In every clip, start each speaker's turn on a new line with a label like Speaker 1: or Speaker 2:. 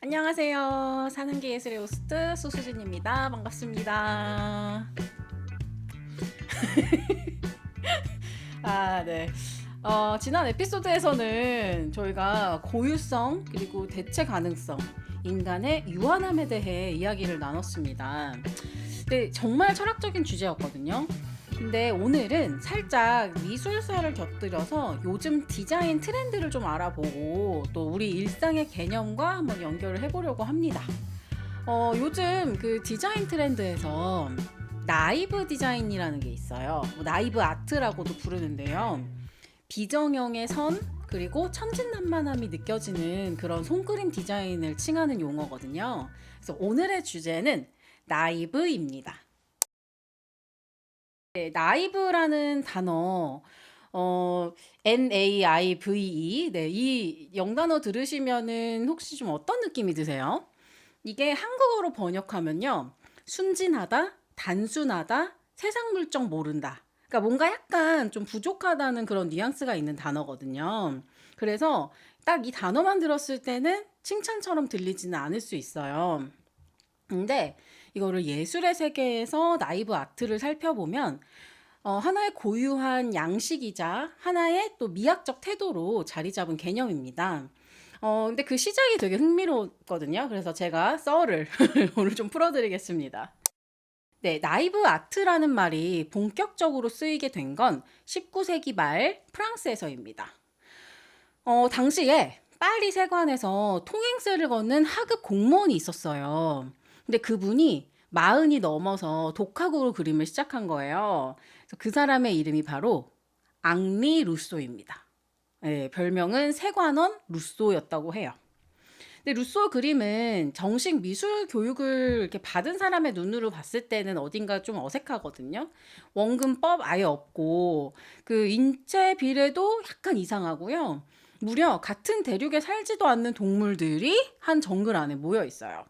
Speaker 1: 안녕하세요. 사는게 예술의 호스트 수수진입니다. 반갑습니다. 네. 지난 에피소드에서는 저희가 고유성 그리고 대체 가능성, 인간의 유한함에 대해 이야기를 나눴습니다. 근데 정말 철학적인 주제였거든요. 근데 오늘은 살짝 미술사를 곁들여서 요즘 디자인 트렌드를 좀 알아보고 또 우리 일상의 개념과 한번 연결을 해보려고 합니다. 요즘 그 디자인 트렌드에서 나이브 디자인이라는 게 있어요. 뭐 나이브 아트라고도 부르는데요. 비정형의 선, 그리고 천진난만함이 느껴지는 그런 손그림 디자인을 칭하는 용어거든요. 그래서 오늘의 주제는 나이브입니다. 네, 나이브라는 단어, NAIVE. 네, 이 영단어 들으시면은 혹시 좀 어떤 느낌이 드세요? 이게 한국어로 번역하면요. 순진하다, 단순하다, 세상 물정 모른다. 그러니까 뭔가 약간 좀 부족하다는 그런 뉘앙스가 있는 단어거든요. 그래서 딱 이 단어만 들었을 때는 칭찬처럼 들리지는 않을 수 있어요. 근데 이거를 예술의 세계에서 나이브 아트를 살펴보면 하나의 고유한 양식이자 하나의 또 미학적 태도로 자리 잡은 개념입니다. 근데 그 시작이 되게 흥미로웠거든요. 그래서 제가 썰을 오늘 좀 풀어드리겠습니다. 네, 나이브 아트라는 말이 본격적으로 쓰이게 된 건 19세기 말 프랑스에서입니다. 당시에 파리 세관에서 통행세를 걷는 하급 공무원이 있었어요. 근데 그분이 마흔이 넘어서 독학으로 그림을 시작한 거예요. 그래서 그 사람의 이름이 바로 앙리 루소입니다. 예, 별명은 세관원 루소였다고 해요. 근데 루소 그림은 정식 미술 교육을 이렇게 받은 사람의 눈으로 봤을 때는 어딘가 좀 어색하거든요. 원근법 아예 없고 그 인체 비례도 약간 이상하고요. 무려 같은 대륙에 살지도 않는 동물들이 한 정글 안에 모여 있어요.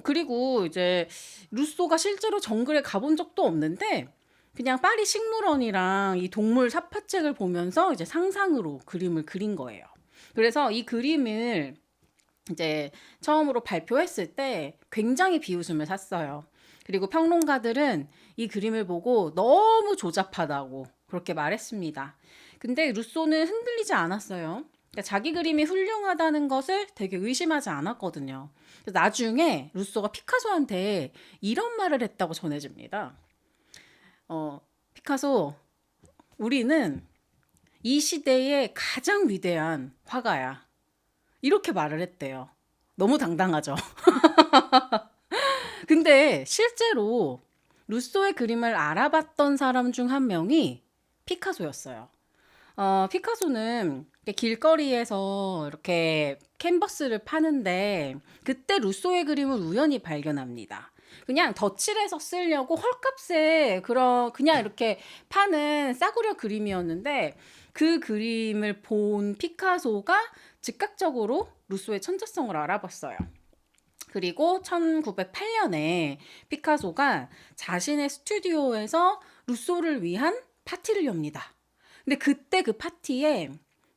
Speaker 1: 그리고 이제 루소가 실제로 정글에 가본 적도 없는데 그냥 파리 식물원이랑 이 동물 사파책을 보면서 이제 상상으로 그림을 그린 거예요. 그래서 이 그림을 이제 처음으로 발표했을 때 굉장히 비웃음을 샀어요. 그리고 평론가들은 이 그림을 보고 너무 조잡하다고 그렇게 말했습니다. 근데 루소는 흔들리지 않았어요. 그러니까 자기 그림이 훌륭하다는 것을 되게 의심하지 않았거든요. 그래서 나중에 루소가 피카소한테 이런 말을 했다고 전해집니다. 피카소, 우리는 이 시대의 가장 위대한 화가야. 이렇게 말을 했대요. 너무 당당하죠. 근데 실제로 루소의 그림을 알아봤던 사람 중 한 명이 피카소였어요. 피카소는 이렇게 길거리에서 이렇게 캔버스를 파는데 그때 루소의 그림을 우연히 발견합니다. 그냥 덧칠해서 쓰려고 헐값에 그냥 이렇게 파는 싸구려 그림이었는데 그 그림을 본 피카소가 즉각적으로 루소의 천재성을 알아봤어요. 그리고 1908년에 피카소가 자신의 스튜디오에서 루소를 위한 파티를 엽니다. 근데 그때 그 파티에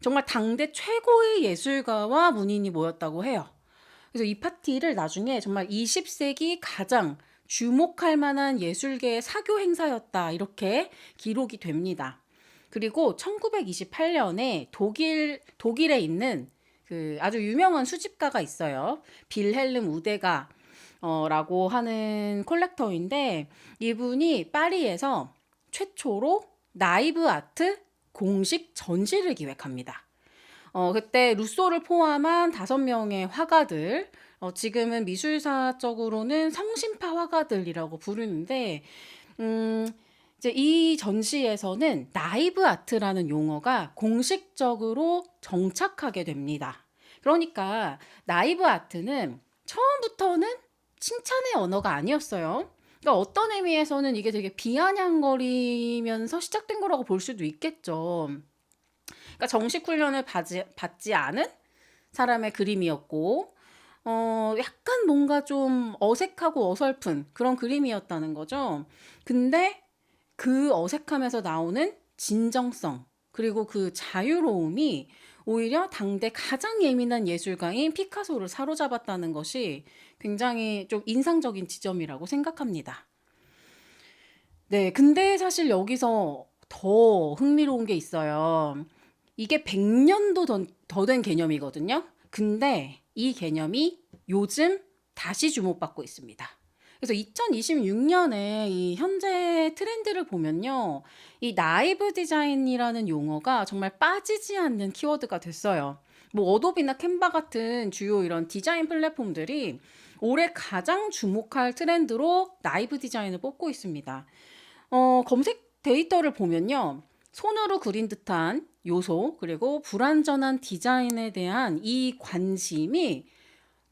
Speaker 1: 정말 당대 최고의 예술가와 문인이 모였다고 해요. 그래서 이 파티를 나중에 정말 20세기 가장 주목할 만한 예술계의 사교 행사였다. 이렇게 기록이 됩니다. 그리고 1928년에 독일에 있는 그 아주 유명한 수집가가 있어요. 빌헬름 우데가 라고 하는 콜렉터인데 이분이 파리에서 최초로 나이브 아트 공식 전시를 기획합니다. 그때 루소를 포함한 5명의 화가들, 지금은 미술사적으로는 성신파 화가들이라고 부르는데, 음, 이제 이 전시에서는 나이브 아트라는 용어가 공식적으로 정착하게 됩니다. 그러니까 나이브 아트는 처음부터는 칭찬의 언어가 아니었어요. 그러니까 어떤 의미에서는 이게 되게 비아냥거리면서 시작된 거라고 볼 수도 있겠죠. 그러니까 정식 훈련을 받지 않은 사람의 그림이었고, 약간 뭔가 좀 어색하고 어설픈 그런 그림이었다는 거죠. 근데 그 어색함에서 나오는 진정성, 그리고 그 자유로움이 오히려 당대 가장 예민한 예술가인 피카소를 사로잡았다는 것이 굉장히 좀 인상적인 지점이라고 생각합니다. 네, 근데 사실 여기서 더 흥미로운 게 있어요. 이게 100년도 더 된 개념이거든요. 근데 이 개념이 요즘 다시 주목받고 있습니다. 그래서 2026년에 이 현재 트렌드를 보면요. 이 나이브 디자인이라는 용어가 정말 빠지지 않는 키워드가 됐어요. 뭐 어도비나 캔바 같은 주요 이런 디자인 플랫폼들이 올해 가장 주목할 트렌드로 나이브 디자인을 뽑고 있습니다. 검색 데이터를 보면요. 손으로 그린 듯한 요소, 그리고 불완전한 디자인에 대한 이 관심이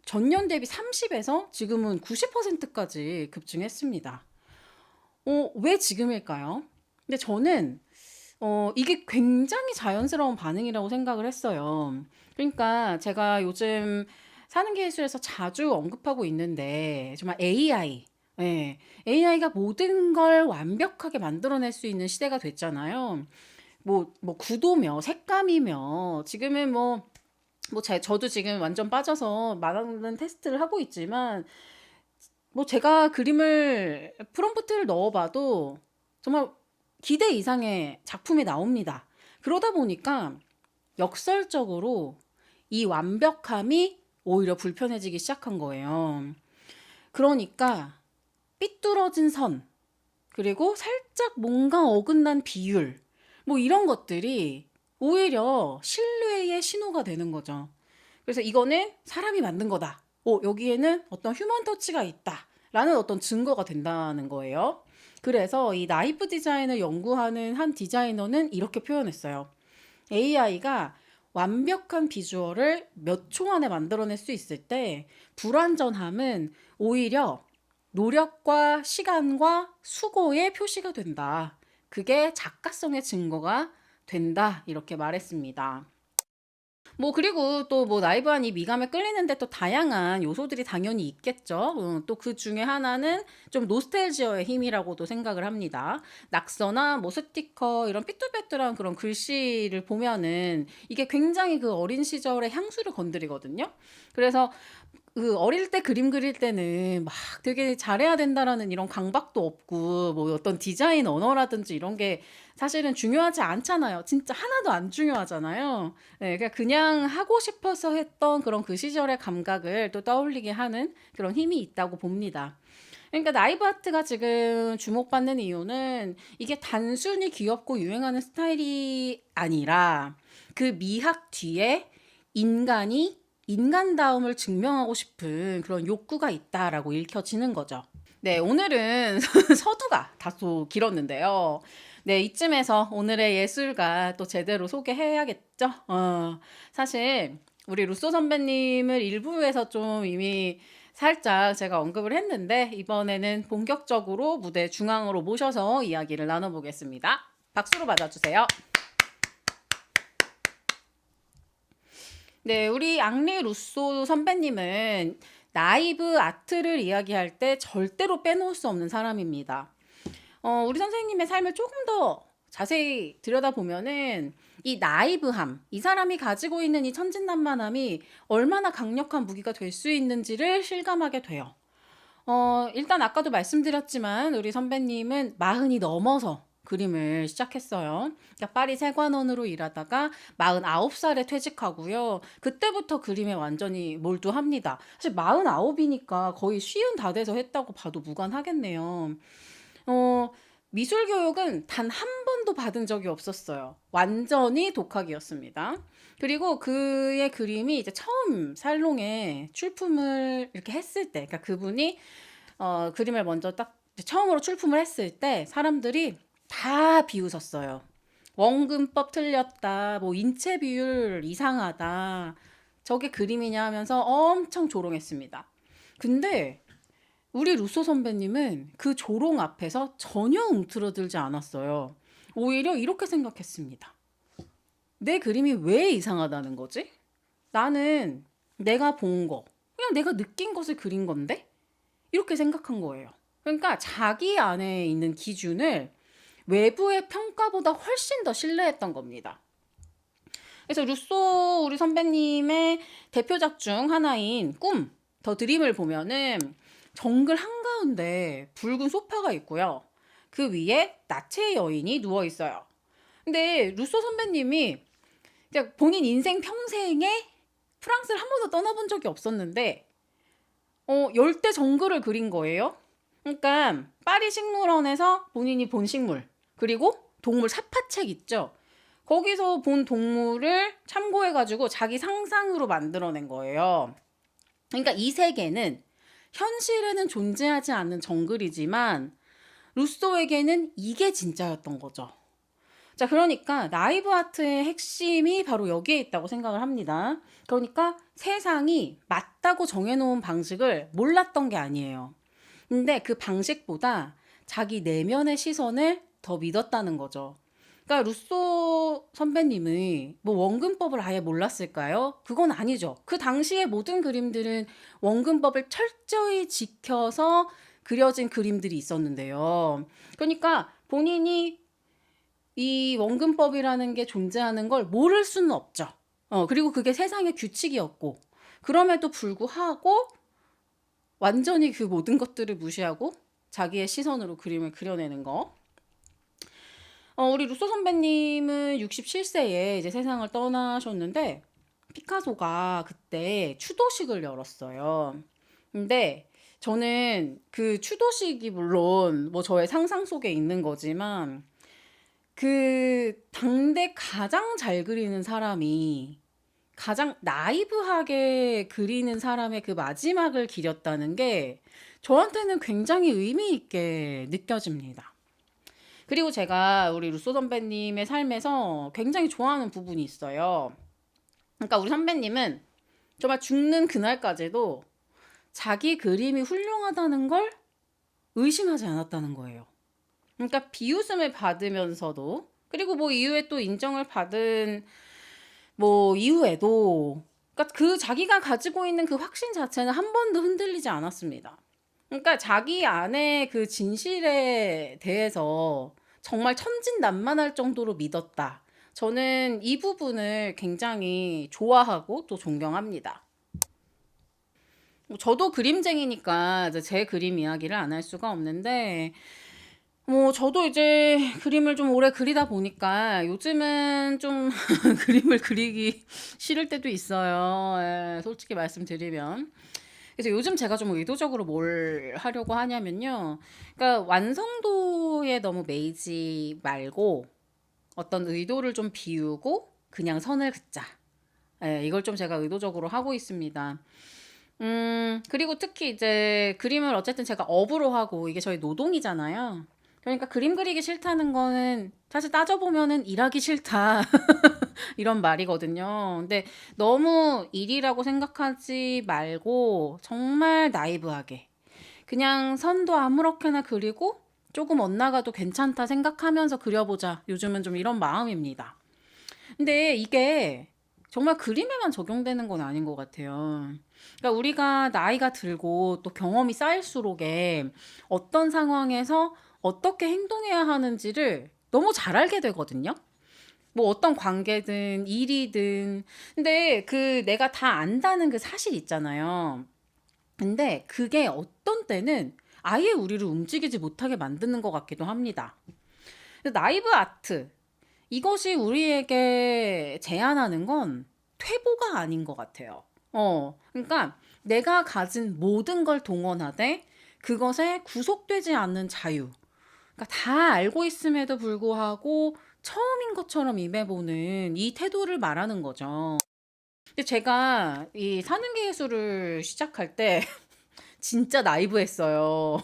Speaker 1: 전년 대비 30에서 지금은 90%까지 급증했습니다. 왜 지금일까요? 근데 저는 이게 굉장히 자연스러운 반응이라고 생각을 했어요. 그러니까 제가 요즘 사는 기술에서 자주 언급하고 있는데 정말 AI, 예, AI가 모든 걸 완벽하게 만들어낼 수 있는 시대가 됐잖아요. 뭐 구도며 색감이며 지금은 저도 지금 완전 빠져서 많은 테스트를 하고 있지만 뭐 제가 그림을 프롬프트를 넣어봐도 정말 기대 이상의 작품이 나옵니다. 그러다 보니까 역설적으로 이 완벽함이 오히려 불편해지기 시작한 거예요. 그러니까 삐뚤어진 선, 그리고 살짝 뭔가 어긋난 비율, 뭐 이런 것들이 오히려 신뢰의 신호가 되는 거죠. 그래서 이거는 사람이 만든 거다. 여기에는 어떤 휴먼 터치가 있다. 라는 어떤 증거가 된다는 거예요. 그래서 이 나이프 디자인을 연구하는 한 디자이너는 이렇게 표현했어요. AI가 완벽한 비주얼을 몇 초 안에 만들어낼 수 있을 때 불완전함은 오히려 노력과 시간과 수고의 표시가 된다. 그게 작가성의 증거가 된다. 이렇게 말했습니다. 그리고 또 나이브한 이 미감에 끌리는데 또 다양한 요소들이 당연히 있겠죠. 또 그 중에 하나는 좀 노스텔지어의 힘이라고도 생각을 합니다. 낙서나 스티커 이런 삐뚤빼뚤한 그런 글씨를 보면은 이게 굉장히 그 어린 시절의 향수를 건드리거든요. 그래서 그 어릴 때 그림 그릴 때는 막 되게 잘해야 된다라는 이런 강박도 없고 어떤 디자인 언어라든지 이런 게 사실은 중요하지 않잖아요. 진짜 하나도 안 중요하잖아요. 네, 그냥 하고 싶어서 했던 그런 그 시절의 감각을 또 떠올리게 하는 그런 힘이 있다고 봅니다. 그러니까 나이브 아트가 지금 주목받는 이유는 이게 단순히 귀엽고 유행하는 스타일이 아니라 그 미학 뒤에 인간이 인간다움을 증명하고 싶은 그런 욕구가 있다라고 읽혀지는 거죠. 네, 오늘은 서두가 다소 길었는데요. 네, 이쯤에서 오늘의 예술가 또 제대로 소개해야겠죠? 사실 우리 루소 선배님을 일부에서 좀 이미 살짝 제가 언급을 했는데 이번에는 본격적으로 무대 중앙으로 모셔서 이야기를 나눠보겠습니다. 박수로 맞아주세요. 네, 우리 앙리 루소 선배님은 나이브 아트를 이야기할 때 절대로 빼놓을 수 없는 사람입니다. 우리 선생님의 삶을 조금 더 자세히 들여다보면은 이 나이브함, 이 사람이 가지고 있는 이 천진난만함이 얼마나 강력한 무기가 될 수 있는지를 실감하게 돼요. 일단 아까도 말씀드렸지만 우리 선배님은 40이 넘어서 그림을 시작했어요. 그러니까 파리 세관원으로 일하다가 49살에 퇴직하고요. 그때부터 그림에 완전히 몰두합니다. 사실 49이니까 거의 50 다 돼서 했다고 봐도 무관하겠네요. 어, 미술 교육은 단 한 번도 받은 적이 없었어요. 완전히 독학이었습니다. 그리고 그의 그림이 이제 처음 살롱에 출품을 이렇게 했을 때, 그러니까 그분이 그림을 먼저 딱 처음으로 출품을 했을 때 사람들이 다 비웃었어요. 원근법 틀렸다, 인체 비율 이상하다, 저게 그림이냐 하면서 엄청 조롱했습니다. 근데 우리 루소 선배님은 그 조롱 앞에서 전혀 움츠러들지 않았어요. 오히려 이렇게 생각했습니다. 내 그림이 왜 이상하다는 거지? 나는 내가 본 거, 그냥 내가 느낀 것을 그린 건데? 이렇게 생각한 거예요. 그러니까 자기 안에 있는 기준을 외부의 평가보다 훨씬 더 신뢰했던 겁니다. 그래서 루소 우리 선배님의 대표작 중 하나인 꿈, 더 드림을 보면은 정글 한가운데 붉은 소파가 있고요. 그 위에 나체 여인이 누워 있어요. 근데 루소 선배님이 그냥 본인 인생 평생에 프랑스를 한 번도 떠나본 적이 없었는데 열대 정글을 그린 거예요. 그러니까 파리 식물원에서 본인이 본 식물, 그리고 동물 사파책 있죠. 거기서 본 동물을 참고해가지고 자기 상상으로 만들어낸 거예요. 그러니까 이 세계는 현실에는 존재하지 않는 정글이지만 루소에게는 이게 진짜였던 거죠. 자, 그러니까 나이브 아트의 핵심이 바로 여기에 있다고 생각을 합니다. 그러니까 세상이 맞다고 정해놓은 방식을 몰랐던 게 아니에요. 근데 그 방식보다 자기 내면의 시선을 더 믿었다는 거죠. 그러니까 루소 선배님의 뭐 원근법을 아예 몰랐을까요? 그건 아니죠. 그 당시의 모든 그림들은 원근법을 철저히 지켜서 그려진 그림들이 있었는데요. 그러니까 본인이 이 원근법이라는 게 존재하는 걸 모를 수는 없죠. 그리고 그게 세상의 규칙이었고, 그럼에도 불구하고 완전히 그 모든 것들을 무시하고 자기의 시선으로 그림을 그려내는 거. 우리 루소 선배님은 67세에 이제 세상을 떠나셨는데, 피카소가 그때 추도식을 열었어요. 근데 저는 그 추도식이 물론 뭐 저의 상상 속에 있는 거지만, 그 당대 가장 잘 그리는 사람이 가장 나이브하게 그리는 사람의 그 마지막을 기렸다는 게 저한테는 굉장히 의미 있게 느껴집니다. 그리고 제가 우리 루소 선배님의 삶에서 굉장히 좋아하는 부분이 있어요. 그러니까 우리 선배님은 정말 죽는 그날까지도 자기 그림이 훌륭하다는 걸 의심하지 않았다는 거예요. 그러니까 비웃음을 받으면서도, 그리고 뭐 이후에 또 인정을 받은 뭐 이후에도, 그러니까 그 자기가 가지고 있는 그 확신 자체는 한 번도 흔들리지 않았습니다. 그러니까 자기 안에 그 진실에 대해서 정말 천진난만할 정도로 믿었다. 저는 이 부분을 굉장히 좋아하고 또 존경합니다. 뭐 저도 그림쟁이니까 이제 제 그림 이야기를 안 할 수가 없는데, 뭐 저도 이제 그림을 좀 오래 그리다 보니까 요즘은 좀 그림을 그리기 싫을 때도 있어요. 예, 솔직히 말씀드리면. 그래서 요즘 제가 좀 의도적으로 뭘 하려고 하냐면요. 그러니까 완성도에 너무 매이지 말고 어떤 의도를 좀 비우고 그냥 선을 긋자. 예, 이걸 좀 제가 의도적으로 하고 있습니다. 그리고 특히 이제 그림을 어쨌든 제가 업으로 하고 이게 저희 노동이잖아요. 그러니까 그림 그리기 싫다는 거는 사실 따져보면은 일하기 싫다. 이런 말이거든요. 근데 너무 일이라고 생각하지 말고 정말 나이브하게 그냥 선도 아무렇게나 그리고 조금 엇나가도 괜찮다 생각하면서 그려보자. 요즘은 좀 이런 마음입니다. 근데 이게 정말 그림에만 적용되는 건 아닌 것 같아요. 그러니까 우리가 나이가 들고 또 경험이 쌓일수록에 어떤 상황에서 어떻게 행동해야 하는지를 너무 잘 알게 되거든요. 뭐 어떤 관계든 일이든. 근데 그 내가 다 안다는 그 사실 있잖아요. 근데 그게 어떤 때는 아예 우리를 움직이지 못하게 만드는 것 같기도 합니다. 나이브 아트, 이것이 우리에게 제안하는 건 퇴보가 아닌 것 같아요. 그러니까 내가 가진 모든 걸 동원하되 그것에 구속되지 않는 자유. 그러니까 다 알고 있음에도 불구하고 처음인 것처럼 임해보는 이 태도를 말하는 거죠. 근데 제가 이 사는계 예술을 시작할 때 진짜 나이브했어요.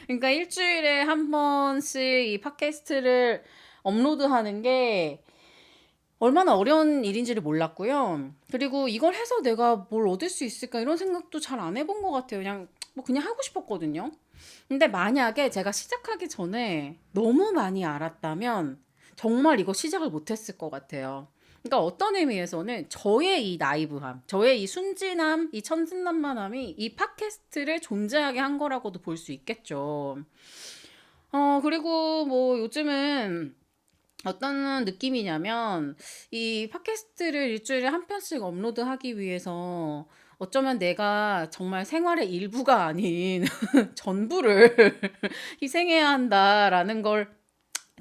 Speaker 1: 그러니까 일주일에 한 번씩 이 팟캐스트를 업로드하는 게 얼마나 어려운 일인지를 몰랐고요. 그리고 이걸 해서 내가 뭘 얻을 수 있을까 이런 생각도 잘 안 해본 것 같아요. 그냥 뭐 그냥 하고 싶었거든요. 근데 만약에 제가 시작하기 전에 너무 많이 알았다면 정말 이거 시작을 못했을 것 같아요. 그러니까 어떤 의미에서는 저의 이 나이브함, 저의 이 순진함, 이 천진난만함이 이 팟캐스트를 존재하게 한 거라고도 볼 수 있겠죠. 그리고 뭐 요즘은 어떤 느낌이냐면 이 팟캐스트를 일주일에 한 편씩 업로드하기 위해서 어쩌면 내가 정말 생활의 일부가 아닌 전부를 희생해야 한다라는 걸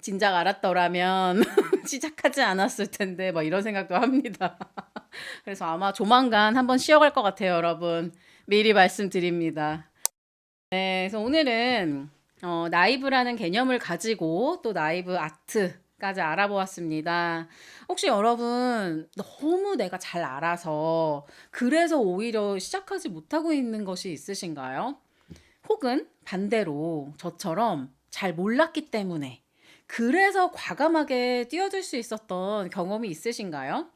Speaker 1: 진작 알았더라면 시작하지 않았을 텐데 막 이런 생각도 합니다. 그래서 아마 조만간 한번 쉬어갈 것 같아요, 여러분. 미리 말씀드립니다. 네, 그래서 오늘은 나이브라는 개념을 가지고 또 나이브 아트까지 알아보았습니다. 혹시 여러분 너무 내가 잘 알아서 그래서 오히려 시작하지 못하고 있는 것이 있으신가요? 혹은 반대로 저처럼 잘 몰랐기 때문에 그래서 과감하게 뛰어들 수 있었던 경험이 있으신가요?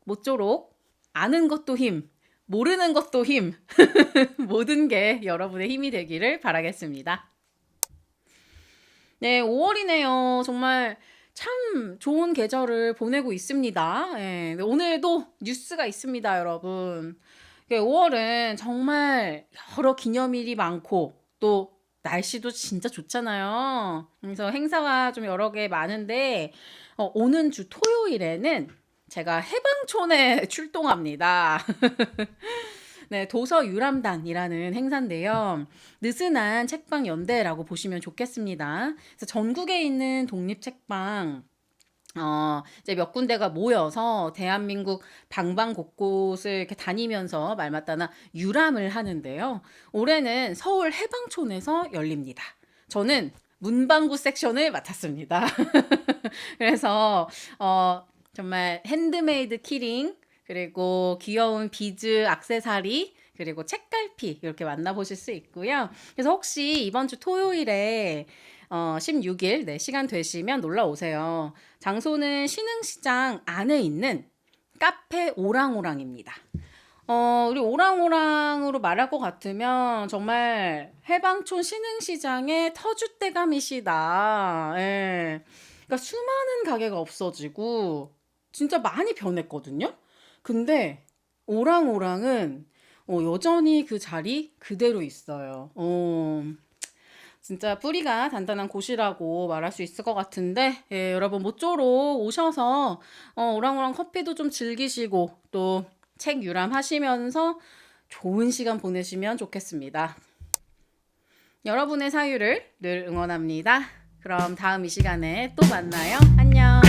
Speaker 1: 모쪼록 아는 것도 힘, 모르는 것도 힘, 모든 게 여러분의 힘이 되기를 바라겠습니다. 네, 5월이네요. 정말 참 좋은 계절을 보내고 있습니다. 예, 네, 오늘도 뉴스가 있습니다, 여러분. 5월은 정말 여러 기념일이 많고 또 날씨도 진짜 좋잖아요. 그래서 행사가 좀 여러 개 많은데 오는 주 토요일에는 제가 해방촌에 출동합니다. 네, 도서 유람단이라는 행사인데요. 느슨한 책방 연대라고 보시면 좋겠습니다. 그래서 전국에 있는 독립 책방 이제 몇 군데가 모여서 대한민국 방방 곳곳을 이렇게 다니면서 말 맞다나 유람을 하는데요. 올해는 서울 해방촌에서 열립니다. 저는 문방구 섹션을 맡았습니다. 그래서 정말 핸드메이드 키링 그리고 귀여운 비즈 액세서리 그리고 책갈피 이렇게 만나보실 수 있고요. 그래서 혹시 이번 주 토요일에 16일 네, 시간 되시면 놀러 오세요. 장소는 신흥시장 안에 있는 카페 오랑오랑입니다. 우리 오랑오랑으로 말할 것 같으면 정말 해방촌 신흥시장의 터줏대감이시다. 예. 그러니까 수많은 가게가 없어지고 진짜 많이 변했거든요. 근데 오랑오랑은 여전히 그 자리 그대로 있어요. 진짜 뿌리가 단단한 곳이라고 말할 수 있을 것 같은데 예, 여러분 모쪼록 오셔서 오랑오랑 커피도 좀 즐기시고 또 책 유람하시면서 좋은 시간 보내시면 좋겠습니다. 여러분의 사유를 늘 응원합니다. 그럼 다음 이 시간에 또 만나요. 안녕.